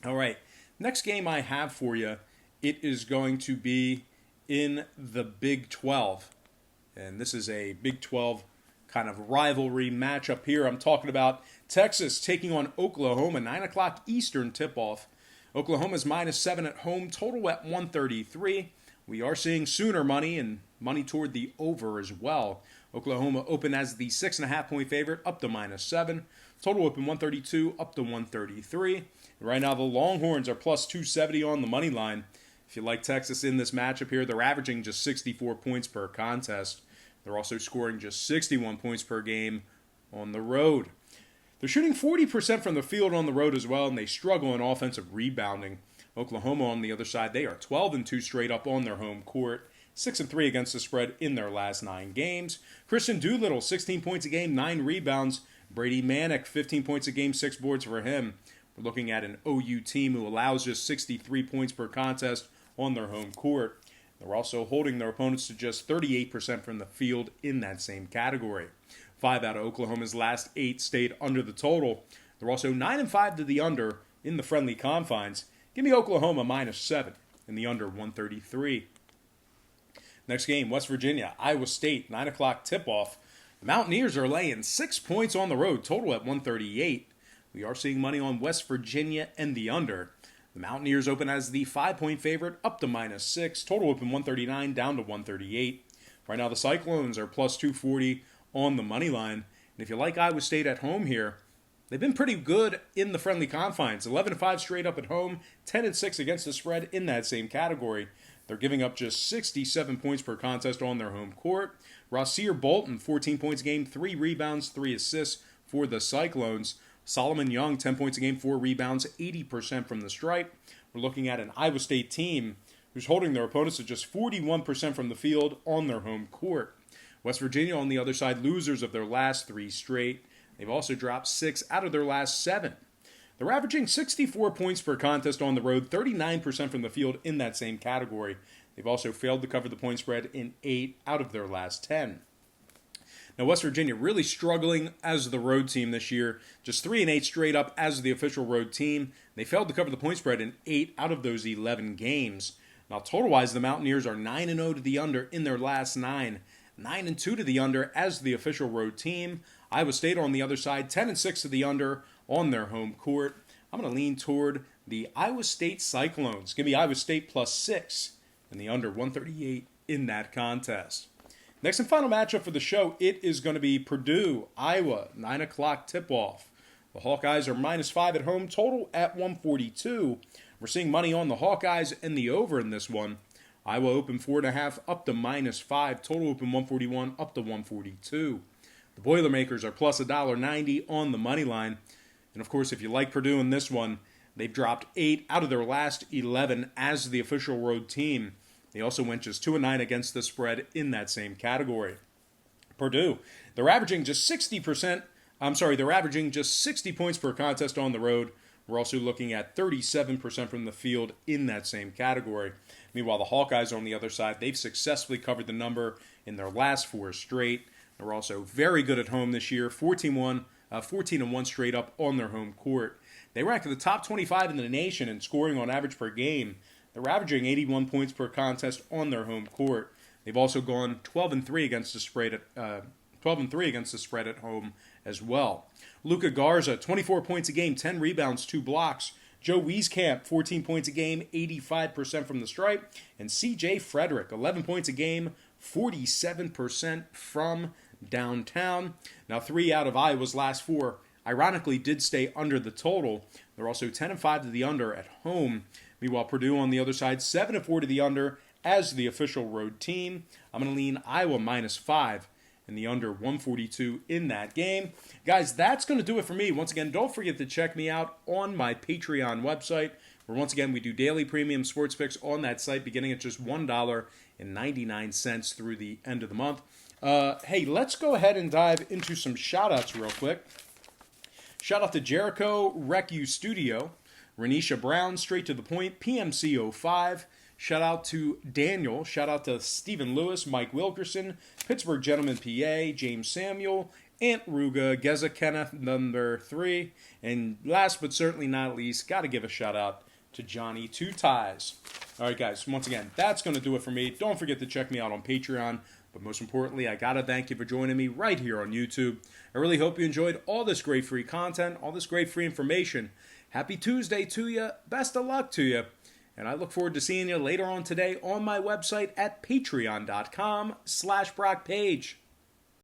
All right, next game I have for you, it is going to be in the Big 12. And this is a Big 12 kind of rivalry matchup here. I'm talking about Texas taking on Oklahoma, 9 o'clock Eastern tip-off. Oklahoma's -7 at home, total at 133. We are seeing Sooner money and money toward the over as well. Oklahoma open as the 6.5-point favorite, up to -7. Total open 132, up to 133. And right now the Longhorns are plus 270 on the money line. If you like Texas in this matchup here, they're averaging just 64 points per contest. They're also scoring just 61 points per game on the road. They're shooting 40% from the field on the road as well, and they struggle in offensive rebounding. Oklahoma, on the other side, they are 12-2 straight up on their home court, 6-3 against the spread in their last 9 games. Christian Doolittle, 16 points a game, 9 rebounds. Brady Manick, 15 points a game, 6 boards for him. We're looking at an OU team who allows just 63 points per contest on their home court. They're also holding their opponents to just 38% from the field in that same category. 5 out of Oklahoma's last 8 stayed under the total. They're also 9-5 to the under in the friendly confines. Give me Oklahoma -7 in the under 133. Next game, West Virginia, Iowa State, 9 o'clock tip-off. The Mountaineers are laying 6 points on the road, total at 138. We are seeing money on West Virginia and the under. The Mountaineers open as the 5-point favorite, up to -6. Total open 139, down to 138. Right now the Cyclones are plus 240 on the money line. And if you like Iowa State at home here, they've been pretty good in the friendly confines. 11-5 straight up at home, 10-6 against the spread in that same category. They're giving up just 67 points per contest on their home court. Rasir Bolton, 14 points a game, 3 rebounds, 3 assists for the Cyclones. Solomon Young, 10 points a game, 4 rebounds, 80% from the stripe. We're looking at an Iowa State team who's holding their opponents to just 41% from the field on their home court. West Virginia, on the other side, losers of their last 3 straight. They've also dropped 6 out of their last 7. They're averaging 64 points per contest on the road, 39% from the field in that same category. They've also failed to cover the point spread in 8 out of their last 10. Now, West Virginia really struggling as the road team this year. Just 3-8 straight up as the official road team. They failed to cover the point spread in 8 out of those 11 games. Now, total-wise, the Mountaineers are 9-0 to the under in their last 9. 9-2 to the under as the official road team. Iowa State on the other side, 10-6 to the under on their home court. I'm going to lean toward the Iowa State Cyclones. Give me Iowa State +6 and the under 138 in that contest. Next and final matchup for the show, it is going to be Purdue, Iowa, 9 o'clock tip-off. The Hawkeyes are -5 at home, total at 142. We're seeing money on the Hawkeyes and the over in this one. Iowa open 4.5 up to -5, total open 141 up to 142. The Boilermakers are plus $1.90 on the money line. And of course, if you like Purdue in this one, they've dropped 8 out of their last 11 as the official road team. They also went just 2-9 against the spread in that same category. Purdue, they're averaging just 60 points per contest on the road. We're also looking at 37% from the field in that same category. Meanwhile, the Hawkeyes on the other side, they've successfully covered the number in their last 4 straight. They're also very good at home this year, 14-1 straight up on their home court. They rank in the top 25 in the nation in scoring on average per game. They're averaging 81 points per contest on their home court. They've also gone 12-3 against the spread at home as well. Luka Garza, 24 points a game, 10 rebounds, 2 blocks. Joe Wieskamp, 14 points a game, 85% from the stripe. And C.J. Frederick, 11 points a game, 47% from downtown. Now, 3 out of Iowa's last 4, ironically, did stay under the total. They're also 10-5 to the under at home. Meanwhile, Purdue on the other side, 7-4 to the under as the official road team. I'm going to lean Iowa -5 and the under 142 in that game. Guys, that's going to do it for me. Once again, don't forget to check me out on my Patreon website, where once again we do daily premium sports picks on that site beginning at just $1.99 through the end of the month. Hey, let's go ahead and dive into some shout-outs real quick. Shout out to Jericho Recu Studio, Renisha Brown, Straight to the Point, PMC05. Shout out to Daniel. Shout out to Stephen Lewis, Mike Wilkerson, Pittsburgh Gentleman PA, James Samuel, Aunt Ruga, Geza Kenneth, number 3. And last but certainly not least, got to give a shout out to Johnny Two Ties. All right, guys, once again, that's going to do it for me. Don't forget to check me out on Patreon. But most importantly, I got to thank you for joining me right here on YouTube. I really hope you enjoyed all this great free content, all this great free information. Happy Tuesday to you. Best of luck to you. And I look forward to seeing you later on today on my website at patreon.com/BrockPage.